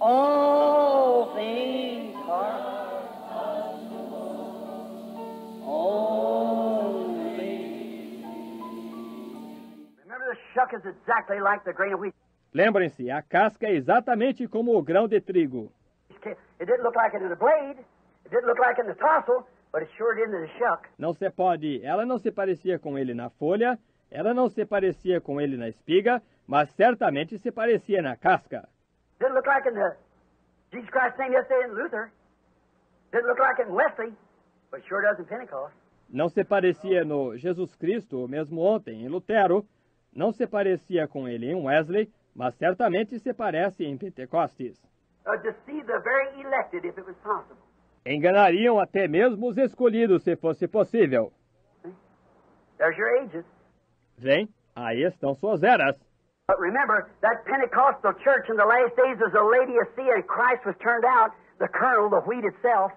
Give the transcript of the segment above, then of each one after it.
All things are only. Remember, the shuck is exactly like the grain of wheat. Lembrem-se, a casca é exatamente como o grão de trigo. It didn't look like it in the blade. It didn't look like it in the tassel, but it sure did in the shuck. Ela não se parecia com ele na folha, ela não se parecia com ele na espiga, mas certamente se parecia na casca. Didn't look like in the Jesus Christ thing yesterday in Luther. Didn't look like it in Wesley, but sure does in Pentecost. Não se parecia no Jesus Cristo, mesmo ontem, em Lutero. Não se parecia com ele em Wesley, mas certamente se parece em Pentecostes. Deceive the very elected if it was possible. Enganariam até mesmo os escolhidos, se fosse possível. There's your ages. Vem, aí estão suas eras. But remember, that Pentecostal church in the last days was a Laodicea, and Christ was turned out, the kernel, the wheat itself.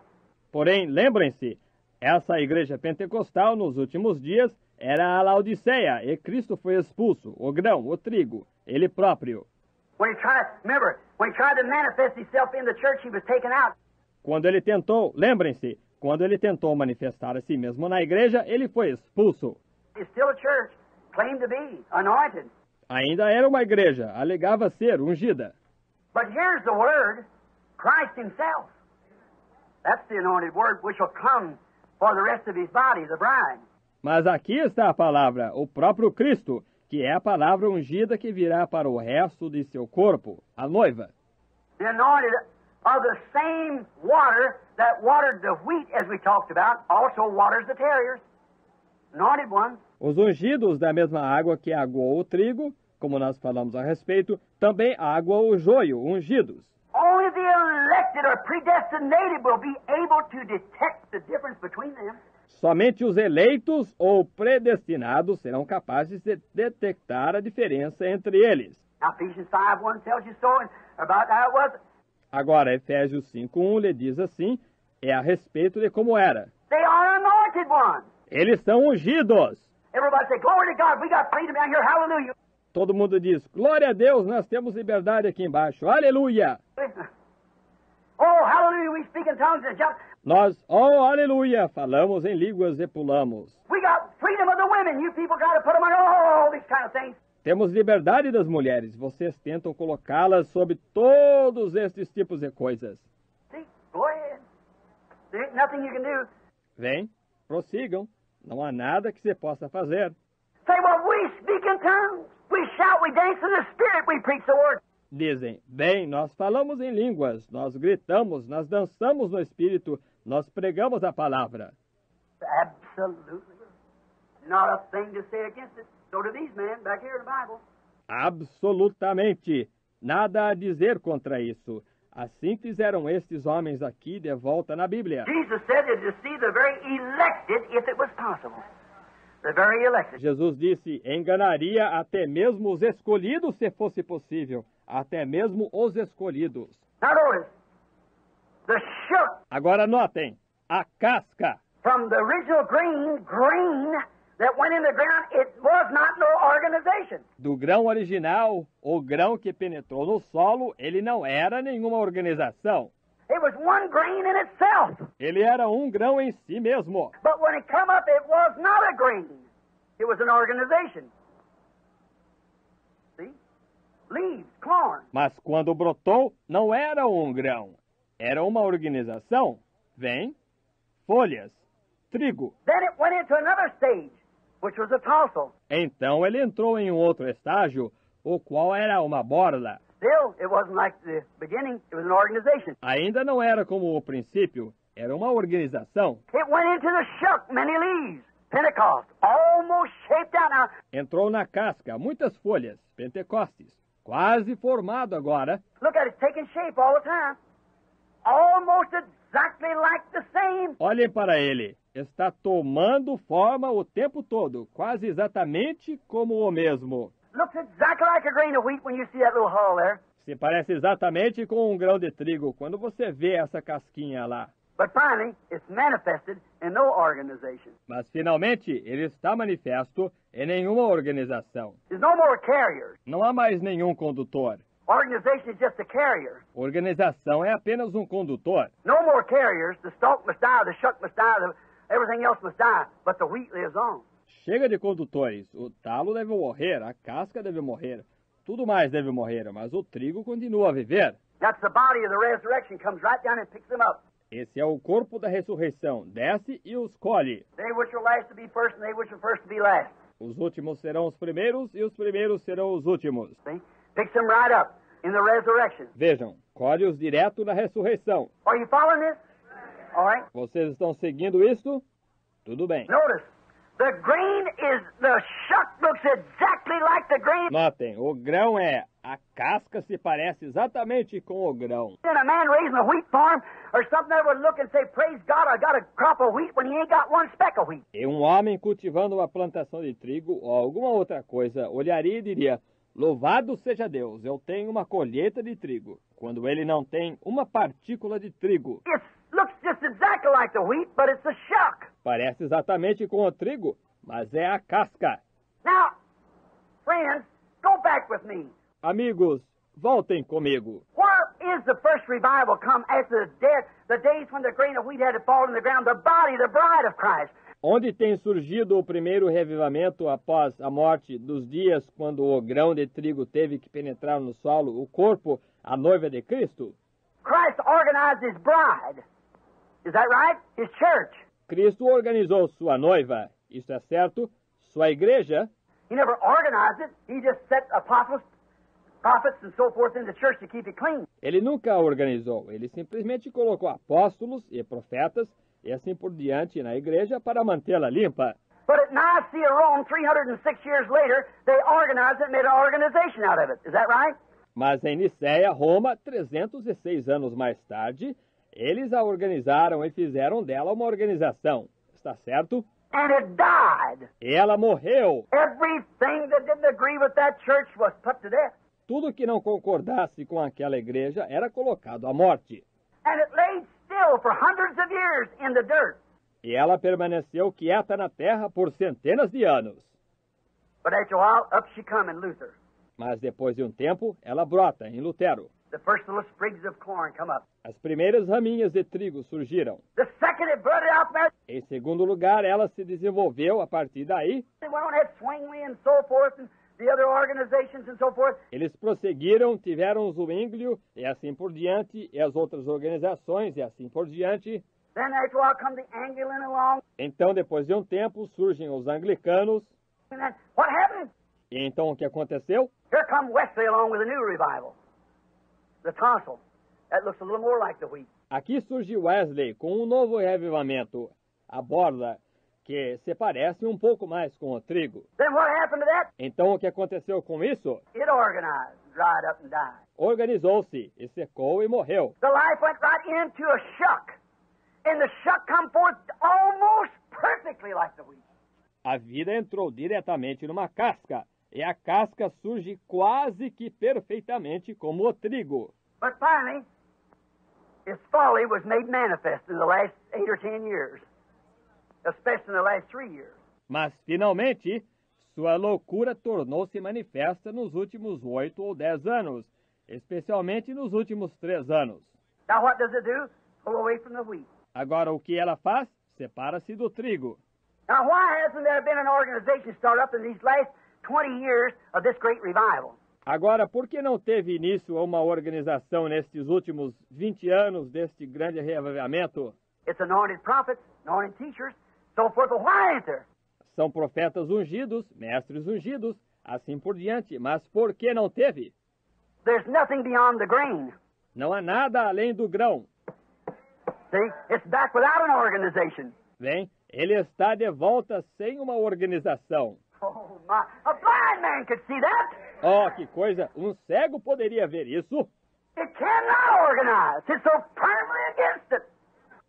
Porém, lembrem-se, essa igreja pentecostal nos últimos dias era a Laodiceia, e Cristo foi expulso, o grão, o trigo, ele próprio. When he tried to manifest himself in the church, he was taken out. Quando ele tentou, lembrem-se, quando ele tentou manifestar a si mesmo na igreja, ele foi expulso. It's still a church, claimed to be anointed. Ainda era uma igreja, alegava ser ungida. But here's the word, Christ himself. That's the anointed word which will come for the rest of his body, the bride. Mas aqui está a palavra, o próprio Cristo, que é a palavra ungida que virá para o resto de seu corpo, a noiva. The anointed of the same water that watered the wheat, as we talked about, also waters the terriers. Anointed ones. Os ungidos da mesma água que aguou o trigo, como nós falamos a respeito, também aguam o joio, ungidos. Only the elected or predestinated will be able to detect the difference between them. Somente os eleitos ou predestinados serão capazes de detectar a diferença entre eles. Now, Ephesians 5:1 tells you so, and about how it was. Agora, Efésios 5:1 lhe diz assim, é a respeito de como era. They are anointed ones. Eles são ungidos. Everybody say, glory to God, we got freedom down here, hallelujah. Todo mundo diz, glória a Deus, nós temos liberdade aqui embaixo, aleluia. Oh, hallelujah, we speak in tongues and jump. Nós, oh, aleluia, falamos em línguas e pulamos. We got freedom of the women. You people got to put them on all these kind of things. Temos liberdade das mulheres. Vocês tentam colocá-las sob todos estes tipos de coisas. See, go ahead. There ain't nothing you can do. Vem, prossigam. Não há nada que se possa fazer. Say, well, we speak in tongues. We shout, we dance in the Spirit, we preach the word. Dizem, bem, nós falamos em línguas, nós gritamos, nós dançamos no Espírito, nós pregamos a palavra. Absolutely. Not a thing to say against it. So do these men back here in the Bible. Absolutamente. Nada a dizer contra isso. Assim fizeram estes homens aqui de volta na Bíblia. Jesus said to deceive the very elected if it was possible. The very elected. Jesus disse, enganaria até mesmo os escolhidos se fosse possível. Até mesmo os escolhidos. Now notice, the shook. Agora notem, a casca. From the original grain that went in the ground, it was not no organization. Do grão original, o grão que penetrou no solo, ele não era nenhuma organização. It was one grain in itself. Ele era um grão em si mesmo. But when it come up, it was not a grain. It was an organization. See? Leaves, corn. Mas quando brotou, não era um grão. Era uma organização. Vem, folhas, trigo. Then it went into another stage, which was a tassel. Então ele entrou em um outro estágio, o qual era uma borla. Still, it wasn't like the beginning. It was an organization. Ainda não era como o princípio, era uma organização. It went into the shuck, many leaves. Pentecost, almost shaped out. Now, Entrou na casca, muitas folhas, Pentecostes. Quase formado agora. look at it, taking shape all the time. Almost exactly like the same. Olhem para ele. Está tomando forma o tempo todo, quase exatamente como o mesmo. Looks exactly like a grain of wheat when you see that little hull there. Se parece exatamente com um grão de trigo quando você vê essa casquinha lá. But finally, it's manifested in no organization. Mas finalmente ele está manifesto em nenhuma organização. There's no more carriers. Não há mais nenhum condutor. Organization is just a carrier. Organização é apenas um condutor. No more carriers. The stalk must die, the shuck must die, everything else must die, but the wheat lives on. Chega de condutores. O talo deve morrer, a casca deve morrer, tudo mais deve morrer, mas o trigo continua a viver. That's the body of the resurrection, comes right down and picks them up. Esse é o corpo da ressurreição. Desce e os colhe. They which are last to be first, and they which are first to be last. Os últimos serão os primeiros e os primeiros serão os últimos. See? Picks them right up in the resurrection. Vejam, colhe-os direto na ressurreição. Are you following this? All right. Vocês estão seguindo isto? Tudo bem. Notice, the grain is, the shuck looks exactly like the grain. Notem, o grão a casca se parece exatamente com o grão. And a man raising a wheat farm or something that would look and say, praise God, I got a crop of wheat when he ain't got one speck of wheat. E um homem cultivando uma plantação de trigo ou alguma outra coisa olharia e diria, louvado seja Deus, eu tenho uma colheita de trigo, quando ele não tem uma partícula de trigo. It looks just exactly like the wheat, but it's the shuck. Parece exatamente com o trigo, mas é a casca. Now, friends, go back with me. Amigos, voltem comigo. Where is the first revival come after the days when the grain of wheat had to fall in the ground, the body, the bride of Christ? Onde tem surgido o primeiro revivamento após a morte dos dias quando o grão de trigo teve que penetrar no solo, o corpo, a noiva de Cristo? Christ organized his bride. Is that right? His church. Cristo organizou sua noiva, isso é certo, sua igreja. He never organized it. He just set apostles, prophets, and so forth in the church to keep it clean. Ele nunca a organizou, ele simplesmente colocou apóstolos e profetas e assim por diante na igreja para mantê-la limpa. But at Nicaea, Rome, 306 years later, they organized it and made an organization out of it. Is that right? Mas em Nicéia, Roma, 306 anos mais tarde, eles a organizaram e fizeram dela uma organização. Está certo? And it died. E ela morreu. Everything that didn't agree with that church was put to death. Tudo que não concordasse com aquela igreja era colocado à morte. And it laid still for hundreds of years in the dirt. E ela permaneceu quieta na terra por centenas de anos. But after a while, up she come in Luther. Mas depois de um tempo, ela brota em Lutero. The first little sprigs of corn come up. As primeiras raminhas de trigo surgiram. The second, it budded out there. Em segundo lugar, ela se desenvolveu a partir daí. They went on had Zwingli and so forth, and the other organizations and so forth. Eles prosseguiram, tiveram o Zwinglio e assim por diante, e as outras organizações e assim por diante. Then after a while come the Anglican along. Então, depois de um tempo, surgem os anglicanos. And then what happened? E então o que aconteceu? Here come Wesley along with a new revival. The tonsil. That looks a little more like the wheat. Aqui surge Wesley com um novo revivamento, a borla, que se parece um pouco mais com o trigo. Then what happened to that? Então o que aconteceu com isso? It organized, dried up and died. Organizou-se e secou e morreu. The life went right into a shuck. And the shuck come forth almost perfectly like the wheat. A vida entrou diretamente numa casca, e a casca surge quase que perfeitamente como o trigo. But finally, its folly was made manifest in the last 8 or 10 years, especially in the last 3 years. Mas, finalmente, sua loucura tornou-se manifesta nos últimos 8 ou 10 anos, especialmente nos últimos 3 anos. Now what does it do? Pull away from the wheat. Agora, o que ela faz? Separa-se do trigo. Now why hasn't there been an organization start up in these last 20 years of this great revival? Agora, por que não teve início uma organização nestes últimos 20 anos deste grande reavivamento? It's anointed prophets, anointed teachers, so forth. But why ain't there? São profetas ungidos, mestres ungidos, assim por diante. Mas por que não teve? There's nothing beyond the grain. Não há nada além do grão. See? It's back without an organization. Bem, ele está de volta sem uma organização. Oh, my. A blind man could see that. Oh, que coisa! Um cego poderia ver isso? It cannot organize. It's so firmly against it.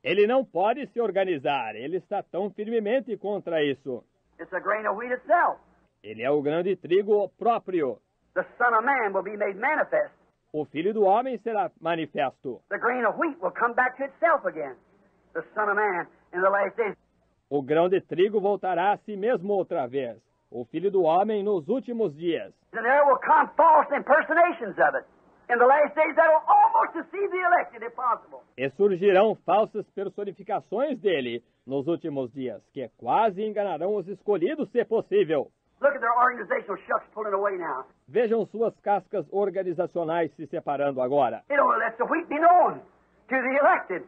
Ele não pode se organizar. Ele está tão firmemente contra isso. It's a grain of wheat itself. Ele é o grão de trigo próprio. The Son of Man will be made manifest. O Filho do Homem será manifesto. The grain of wheat will come back to itself again. The Son of Man in the last days. O grão de trigo voltará a si mesmo outra vez. O Filho do Homem nos últimos dias. And there will come false impersonations of it. in the last days that will almost deceive the elected, if possible. E surgirão falsas personificações dele nos últimos dias, que quase enganarão os escolhidos, se possível. Look at their organizational shucks pulling away now. Vejam suas cascas organizacionais se separando agora. It only lets the wheat be known to the elected,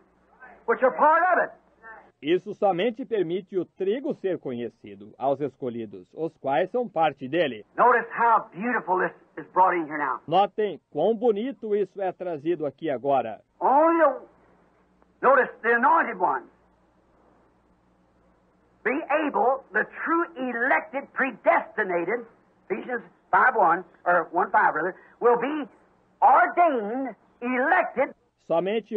which are part of it. Isso somente permite o trigo ser conhecido aos escolhidos, os quais são parte dele. Notice how beautiful this is brought in here now. Notem quão bonito isso é trazido aqui agora. Only notice the anointed ones. Be able, the true elected, predestinated, Ephesians 5:1, or 1:5 rather, will be ordained, elected. Somente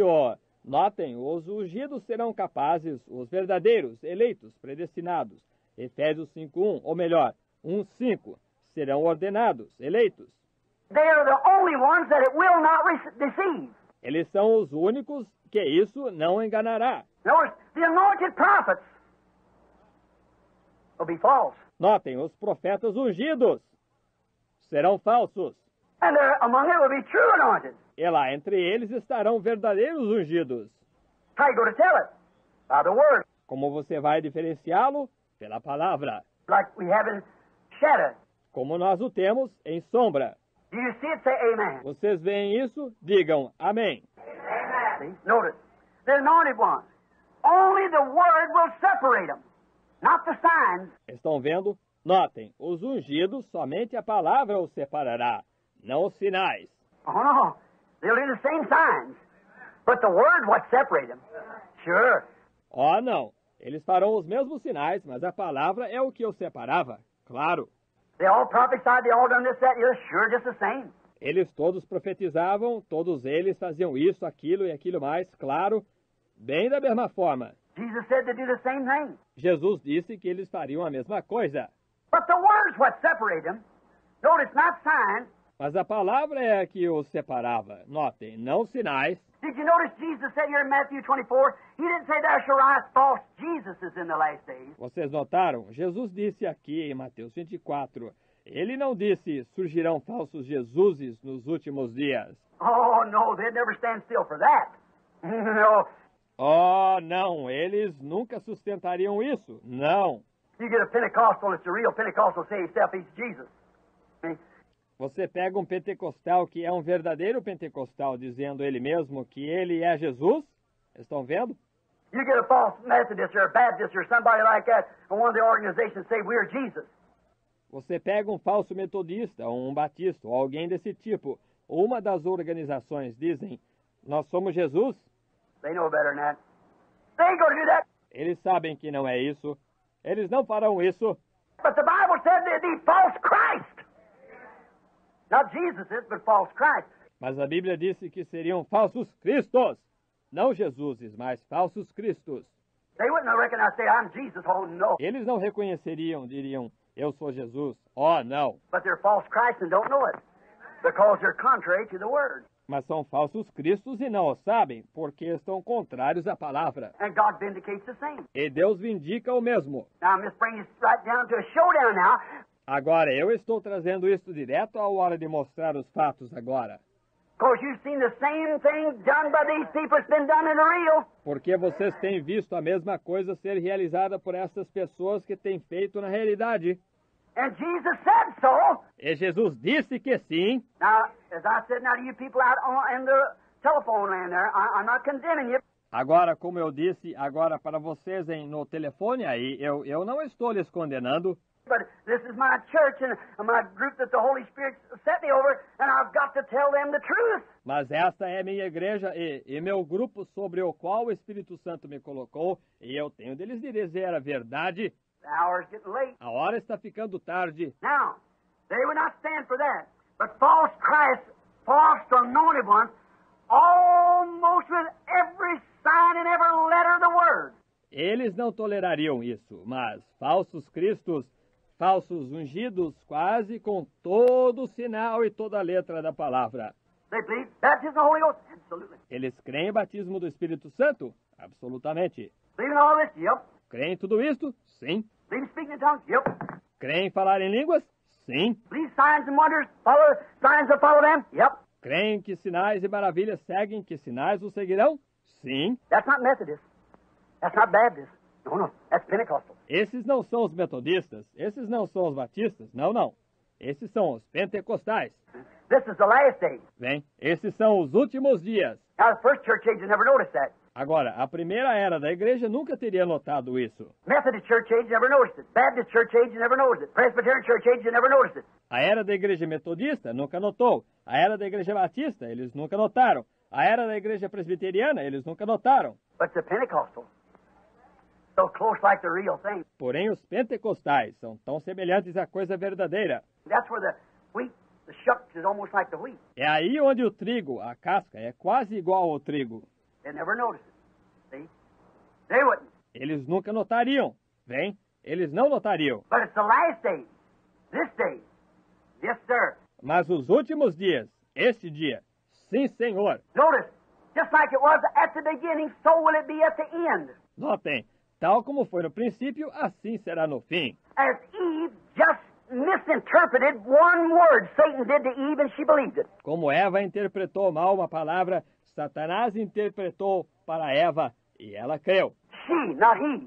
notem, os ungidos serão capazes, os verdadeiros, eleitos, predestinados. Efésios 5:1, ou melhor, 1:5, serão ordenados, eleitos. They are the only ones that it will not deceive. Eles são os únicos que isso não enganará. Notice, the anointed prophets will be false. Notem, os profetas ungidos serão falsos. And there among it will be true anointed. E lá entre eles estarão verdadeiros ungidos. How you going to tell it? By the word. Como você vai diferenciá-lo? Pela palavra. Like we have in shadow. Como nós o temos em sombra. Do you see it? Say amen. Vocês veem isso? Digam amém. See? Notice, the anointed ones. Only the word will separate them, not the signs. Estão vendo? Notem, os ungidos, somente a palavra os separará, não os sinais. Oh no, they'll do the same signs, but the word what separate them. Sure. Oh, não. Eles farão os mesmos sinais, mas a palavra é o que os separava. Claro. They all prophesied, they all done this, that, yeah, sure, just the same. Eles todos profetizavam, todos eles faziam isso, aquilo e aquilo mais, claro, bem da mesma forma. Jesus said to do the same thing. Jesus disse que eles fariam a mesma coisa. But the word's what separate them. Notice, not signs. Mas a palavra é a que os separava. Notem, não sinais. Did you notice Jesus said here in Matthew 24, he didn't say there shall rise false Jesuses in the last days. Vocês notaram? Jesus disse aqui em Mateus 24, ele não disse surgirão falsos Jesuses nos últimos dias. Oh, no, they'd never stand still for that. No. Oh, não, eles nunca sustentariam isso. Não. You get a Pentecostal that's a real Pentecostal, say himself, he's Jesus. See? Você pega um pentecostal que é um verdadeiro pentecostal dizendo ele mesmo que ele é Jesus? Estão vendo? You get a false Methodist or a Baptist or somebody like that, and one of the organizations say, we're Jesus. Você pega um falso metodista, ou um batista, ou alguém desse tipo. Uma das organizações dizem, nós somos Jesus? They know better than that. They ain't going to do that. Eles sabem que não é isso. Eles não farão isso. But the Bible said there'd be false Christ. Not Jesuses, but false Christ. Mas a Bíblia disse que seriam falsos cristos. Não Jesuses, mas falsos cristos. They wouldn't recognize, say, I'm Jesus. Oh, no. Eles não reconheceriam, diriam, eu sou Jesus. Oh, não. But they're false Christ and don't know it because they're contrary to the Word. Mas são falsos cristos e não o sabem, porque estão contrários à palavra. And God vindicates the same. E Deus vindica o mesmo. Now, I'm just bringing this right down to a showdown now. Agora, eu estou trazendo isso direto à hora de mostrar os fatos agora. Because you've seen the same thing done by these people that's been done in the real. Porque vocês têm visto a mesma coisa ser realizada por essas pessoas que têm feito na realidade. And Jesus said so. E Jesus disse que sim. Now, as I said now to you people out in the telephone land there, I'm not condemning you. Agora, como eu disse agora para vocês no telefone aí, eu não estou lhes condenando. But this is my church and my group that the Holy Spirit set me over, and I've got to tell them the truth. Mas esta é minha igreja e meu grupo sobre o qual o Espírito Santo me colocou, e eu tenho deles de dizer a verdade. The hour's getting late. A hora está ficando tarde. Now, they would not stand for that. But false Christ, false anointed ones, almost with every sign and every letter of the Word. Eles não tolerariam isso, mas falsos cristos, falsos ungidos, quase com todo o sinal e toda a letra da palavra. They believe baptism of the Holy Ghost? Absolutely. Eles creem em batismo do Espírito Santo? Absolutamente. Believe in all this? Yep. Creem em tudo isto? Sim. Believe in speaking in tongues? Yep. Creem em falar em línguas? Sim. Believe signs and wonders? Signs will follow them? Yep. Creem que sinais e maravilhas seguem, que sinais os seguirão? Sim. That's not Methodist. That's not Baptist. No, no. That's Pentecostal. Esses não são os metodistas, esses não são os batistas, não, não. Esses são os pentecostais. This is the last day. Bem, esses são os últimos dias. Now, the first church age never noticed that. Agora, a primeira era da igreja nunca teria notado isso. Methodist church age never noticed it. Baptist church age never noticed it. Presbyterian church age never noticed it. A era da igreja metodista nunca notou. A era da igreja batista, eles nunca notaram. A era da igreja presbiteriana, eles nunca notaram. But the Pentecostal, so close like the real thing. Porém, os pentecostais são tão semelhantes à coisa verdadeira. That's where the wheat, the shucks is almost like the wheat. É aí onde o trigo, a casca, é quase igual ao trigo. They never noticed it. See? They wouldn't. Eles nunca notariam. Vem, eles não notariam. But it's the last day. This day. Yes, sir. Mas os últimos dias, este dia, sim, Senhor. Notice, just like it was at the beginning, so will it be at the end. Notem, tal como foi no princípio, assim será no fim. As Eve just misinterpreted one word Satan did to Eve and she believed it. Como Eva interpretou mal uma palavra, Satanás interpretou para Eva e ela creu. She, not he.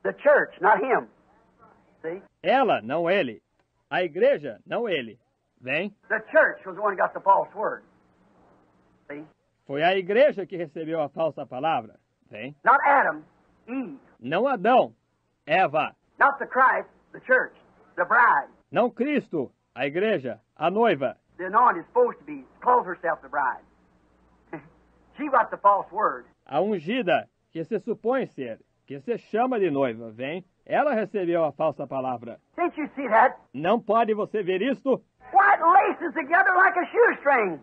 The church, not him. See? Ela, não ele. A igreja, não ele. Vem. The church was the one who got the false word. See? Foi a igreja que recebeu a falsa palavra. Vem. Not Adam, Eve. Não Adão, Eva. Not the Christ, the church, the bride. Não Cristo, a igreja, a noiva. The anointed is supposed to be, calls herself the bride. She got the false word. A ungida, que se supõe ser, que se chama de noiva, vem. Ela recebeu a falsa palavra. Can't you see that? Não pode você ver isto? Why, it laces together like a shoestring.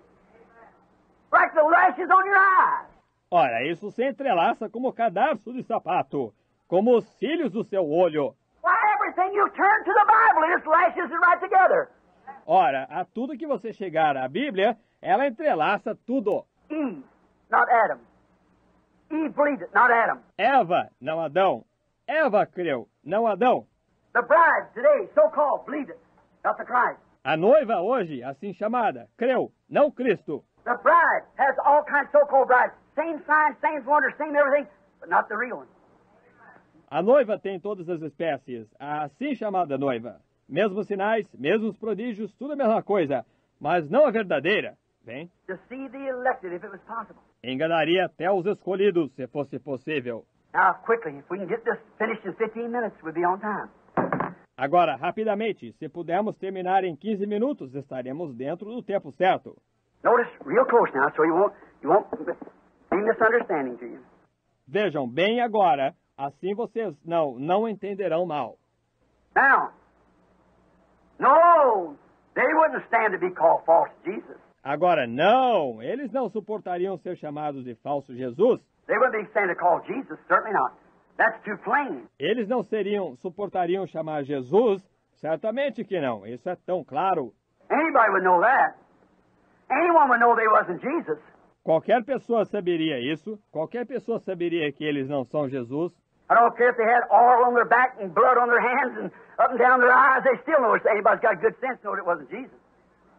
Like the lashes on your eyes. Ora, isso se entrelaça como cadarço de sapato, como os cílios do seu olho. Why, everything you turn to the Bible, it just lashes it right together. Ora, a tudo que você chegar à Bíblia, ela entrelaça tudo. Eve, not Adam. Eve believed it, not Adam. Eva, não Adão. Eva creu, não Adão. The bride today, so-called, believed it, not the Christ. A noiva hoje, assim chamada, creu, não Cristo. The bride has all kinds of so-called brides. Same signs, same wonders, same everything, but not the real one. A noiva tem todas as espécies, a assim chamada noiva. Mesmos sinais, mesmos prodígios, tudo a mesma coisa, mas não a verdadeira. Vem. Deceive the elected if it was possible. Enganaria até os escolhidos, se fosse possível. Now, quickly, if we can get this finished in 15 minutes, we'll be on time. Agora, rapidamente, se pudermos terminar em 15 minutos, estaremos dentro do tempo certo. Notice real close now, so you won't be misunderstanding to you. Vejam bem agora, assim vocês não entenderão mal. Now, no, they wouldn't stand to be called false Jesus. Agora, não, eles não suportariam ser chamados de falso Jesus. They wouldn't be stand to call Jesus, certainly not. That's too plain. Eles não suportariam chamar Jesus? Certamente que não, isso é tão claro. Anybody would know that. Anyone would know they wasn't Jesus. Qualquer pessoa saberia isso, qualquer pessoa saberia que eles não são Jesus. I don't care if they had oil on their back and blood on their hands and up and down their eyes, they still know anybody's got good sense to know it wasn't Jesus.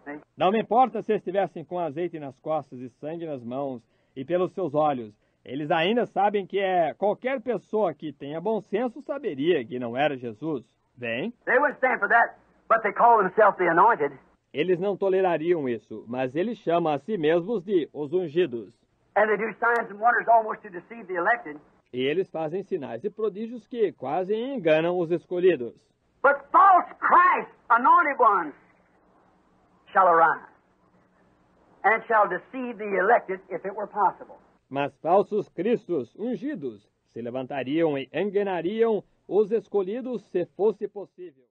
See? Não me importa se estivessem com azeite nas costas e sangue nas mãos e pelos seus olhos. Eles ainda sabem que qualquer pessoa que tenha bom senso saberia que não era Jesus. Bem, They wouldn't stand for that, but they call themselves the anointed. eles não tolerariam isso, mas eles chamam a si mesmos de os ungidos. And they do signs and wonders almost to deceive the elected. E eles fazem sinais e prodígios que quase enganam os escolhidos. But false Christ, anointed ones, shall arise, and shall deceive the elected if it were possible. Mas falsos cristos ungidos se levantariam e enganariam os escolhidos se fosse possível.